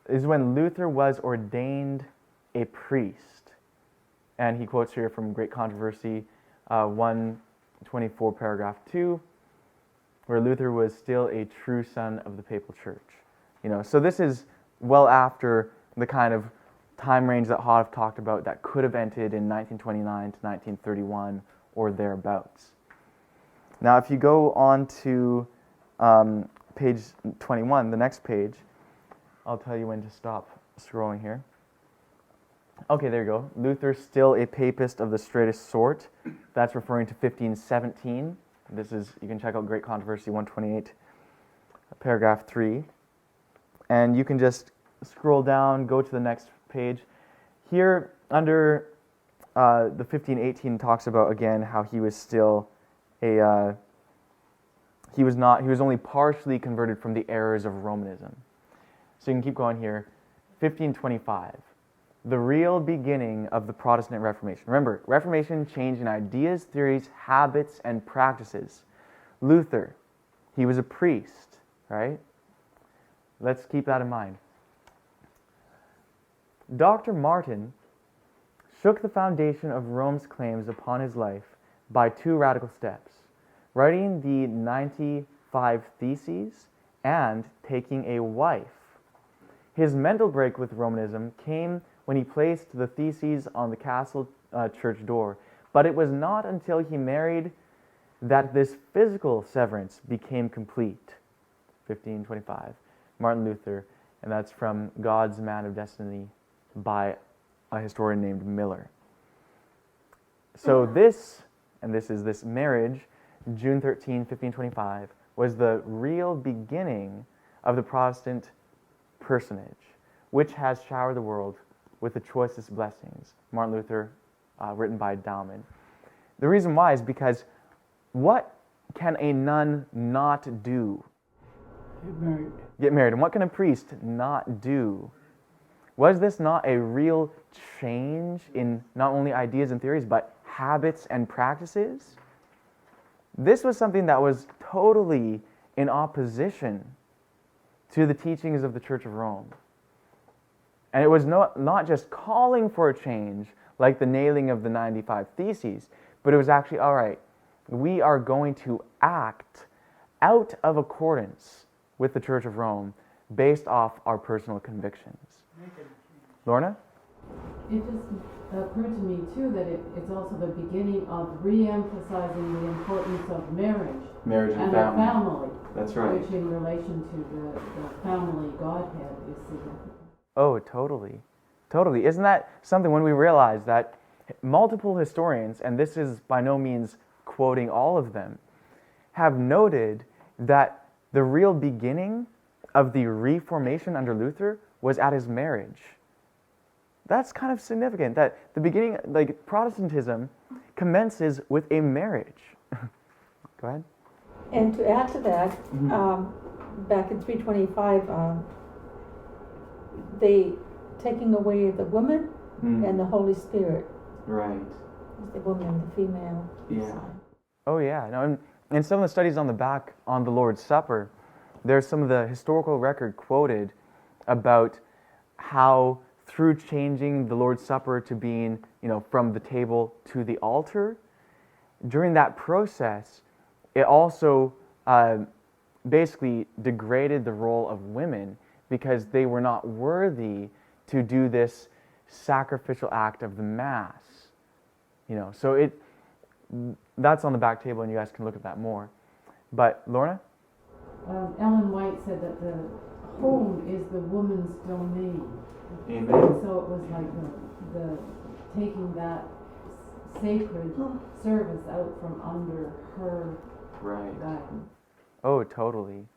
is when Luther was ordained a priest, and he quotes here from Great Controversy 124, paragraph 2, where Luther was still a true son of the papal church. You know, so this is well after the kind of time range that Hodif talked about that could have ended in 1929 to 1931 or thereabouts. Now, if you go on to page 21, the next page, I'll tell you when to stop scrolling here. Okay, there you go. Luther, still a papist of the straightest sort. That's referring to 1517. This is, you can check out Great Controversy 128, paragraph 3. And you can just scroll down, go to the next page. Here, under the 1518 talks about, again, how he was still a, he was only partially converted from the errors of Romanism. So you can keep going here. 1525. The real beginning of the Protestant Reformation. Remember, Reformation changed in ideas, theories, habits, and practices. Luther, he was a priest, right? Let's keep that in mind. Dr. Martin shook the foundation of Rome's claims upon his life by two radical steps, writing the 95 Theses and taking a wife. His mental break with Romanism came when he placed the Theses on the castle church door, but it was not until he married that this physical severance became complete. 1525, Martin Luther, and that's from God's Man of Destiny by a historian named Miller. So this marriage, June 13, 1525, was the real beginning of the Protestant personage, which has showered the world with the choicest blessings. Martin Luther, written by Dowman. The reason why is because what can a nun not do? Get married. Get married. And what can a priest not do? Was this not a real change in not only ideas and theories, but habits and practices? This was something that was totally in opposition to the teachings of the Church of Rome. And it was not just calling for a change, like the nailing of the 95 Theses, but it was actually, all right, we are going to act out of accordance with the Church of Rome based off our personal convictions. Lorna? It just occurred to me, too, that it's also the beginning of re-emphasizing the importance of marriage. Marriage and the family. That's right. Which in relation to the family Godhead is significant. Oh, totally. Totally. Isn't that something when we realize that multiple historians, and this is by no means quoting all of them, have noted that the real beginning of the Reformation under Luther was at his marriage. That's kind of significant, that the beginning, like Protestantism, commences with a marriage. Go ahead. And to add to that, back in 325, they taking away the woman and the Holy Spirit. Right. The woman, the female. Yeah. side. Oh yeah. No, in some of the studies on the back on the Lord's Supper, there's some of the historical record quoted about how through changing the Lord's Supper to being, from the table to the altar, during that process, it also basically degraded the role of women because they were not worthy to do this sacrificial act of the Mass. So that's on the back table, and you guys can look at that more. But Lorna? Ellen White said that the home is the woman's domain. Amen. So it was like the taking that sacred service out from under her guidance. Oh, totally.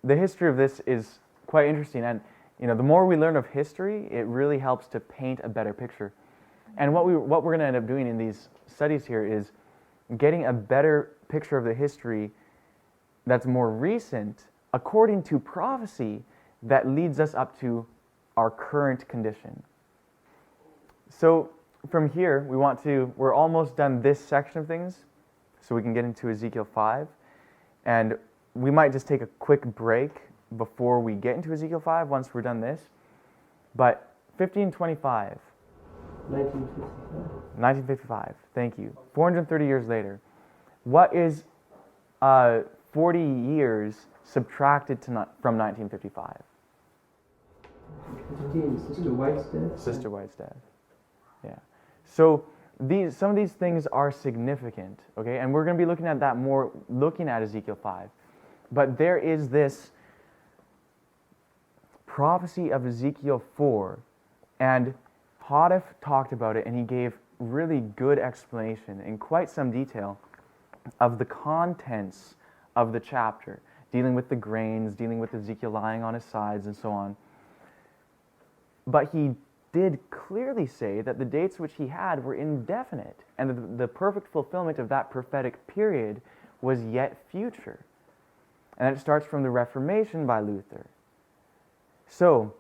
The history of this is quite interesting, and the more we learn of history, it really helps to paint a better picture. And what we're going to end up doing in these studies here is getting a better picture of the history that's more recent, according to prophecy, that leads us up to our current condition. So from here, we're almost done this section of things, so we can get into Ezekiel 5. And we might just take a quick break before we get into Ezekiel 5 once we're done this. But 1525. 1955, thank you. 430 years later. What is 40 years subtracted from 1955? Sister White's death? Sister White's death. Yeah. So some of these things are significant, okay? And we're going to be looking at that more, looking at Ezekiel 5. But there is this prophecy of Ezekiel 4, and Hoddef talked about it, and he gave really good explanation in quite some detail of the contents of the chapter, dealing with the grains, dealing with Ezekiel lying on his sides, and so on. But he did clearly say that the dates which he had were indefinite, and the perfect fulfillment of that prophetic period was yet future. And it starts from the Reformation by Luther. So,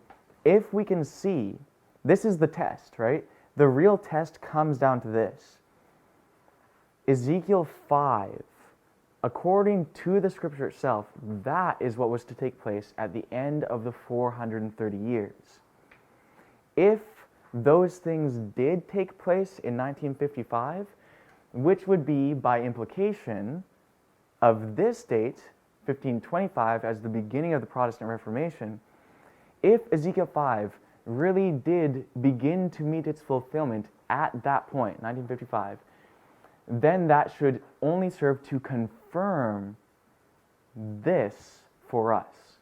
if we can see, this is the test, right? The real test comes down to this. Ezekiel 5, according to the scripture itself, that is what was to take place at the end of the 430 years. If those things did take place in 1955, which would be, by implication, of this date, 1525, as the beginning of the Protestant Reformation, if Ezekiel 5 really did begin to meet its fulfillment at that point, 1955, then that should only serve to confirm this for us.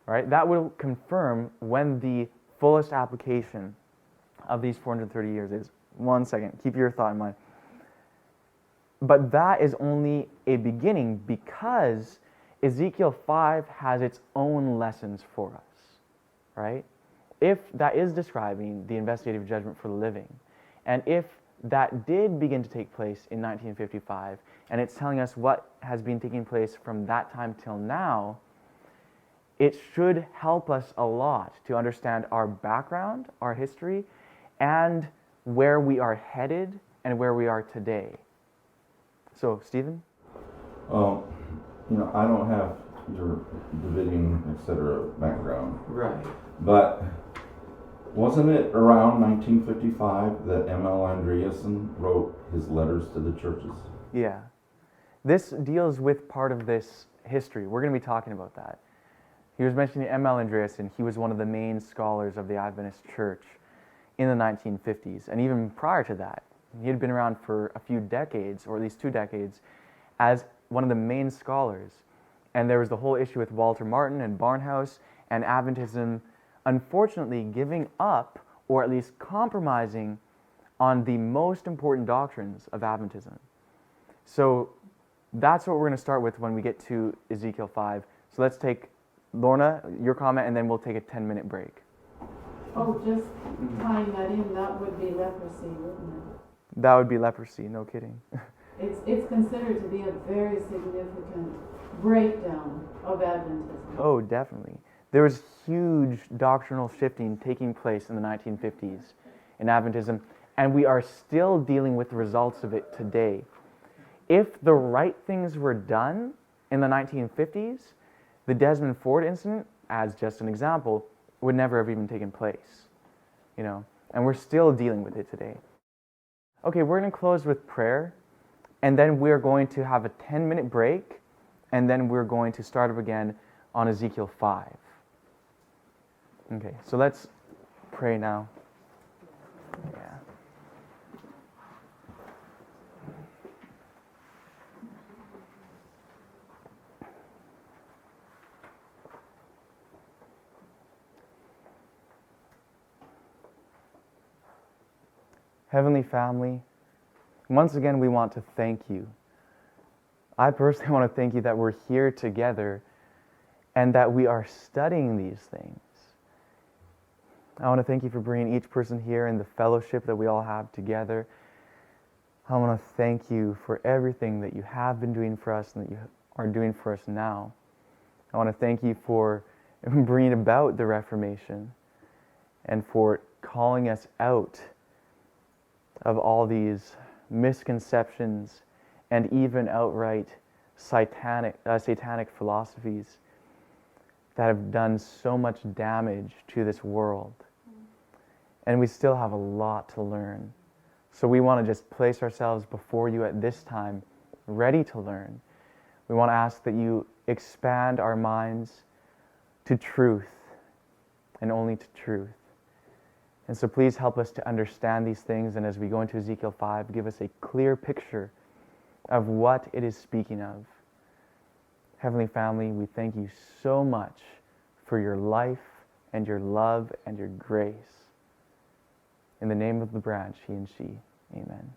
Right? That will confirm when the fullest application of these 430 years is. One second, keep your thought in mind. But that is only a beginning, because Ezekiel 5 has its own lessons for us, right? If that is describing the investigative judgment for the living, and if that did begin to take place in 1955, and it's telling us what has been taking place from that time till now, it should help us a lot to understand our background, our history, and where we are headed and where we are today. So, Stephen? I don't have your Davidian, etc. background. Right. But wasn't it around 1955 that M.L. Andreasen wrote his letters to the churches? Yeah. This deals with part of this history. We're going to be talking about that. He was mentioning M.L. Andreasen. He was one of the main scholars of the Adventist Church in the 1950s, and even prior to that. He had been around for a few decades, or at least 2 decades, as one of the main scholars. And there was the whole issue with Walter Martin and Barnhouse and Adventism, unfortunately giving up, or at least compromising, on the most important doctrines of Adventism. So that's what we're going to start with when we get to Ezekiel 5. So let's take, Lorna, your comment, and then we'll take a 10-minute break. Oh, just tying that in, that would be leprosy, wouldn't it? That would be leprosy, no kidding. It's considered to be a very significant breakdown of Adventism. Oh, definitely. There was huge doctrinal shifting taking place in the 1950s in Adventism, and we are still dealing with the results of it today. If the right things were done in the 1950s, the Desmond Ford incident, as just an example, would never have even taken place. And we're still dealing with it today. Okay, we're going to close with prayer, and then we're going to have a 10-minute break, and then we're going to start up again on Ezekiel 5. Okay, so let's pray now. Yeah. Heavenly family, once again we want to thank you. I personally want to thank you that we're here together and that we are studying these things. I want to thank you for bringing each person here and the fellowship that we all have together. I want to thank you for everything that you have been doing for us and that you are doing for us now. I want to thank you for bringing about the Reformation and for calling us out of all these misconceptions and even outright satanic philosophies that have done so much damage to this world. And we still have a lot to learn. So we want to just place ourselves before you at this time, ready to learn. We want to ask that you expand our minds to truth and only to truth. And so please help us to understand these things, and as we go into Ezekiel 5, give us a clear picture of what it is speaking of. Heavenly family, we thank you so much for your life and your love and your grace. In the name of the branch, he and she, amen.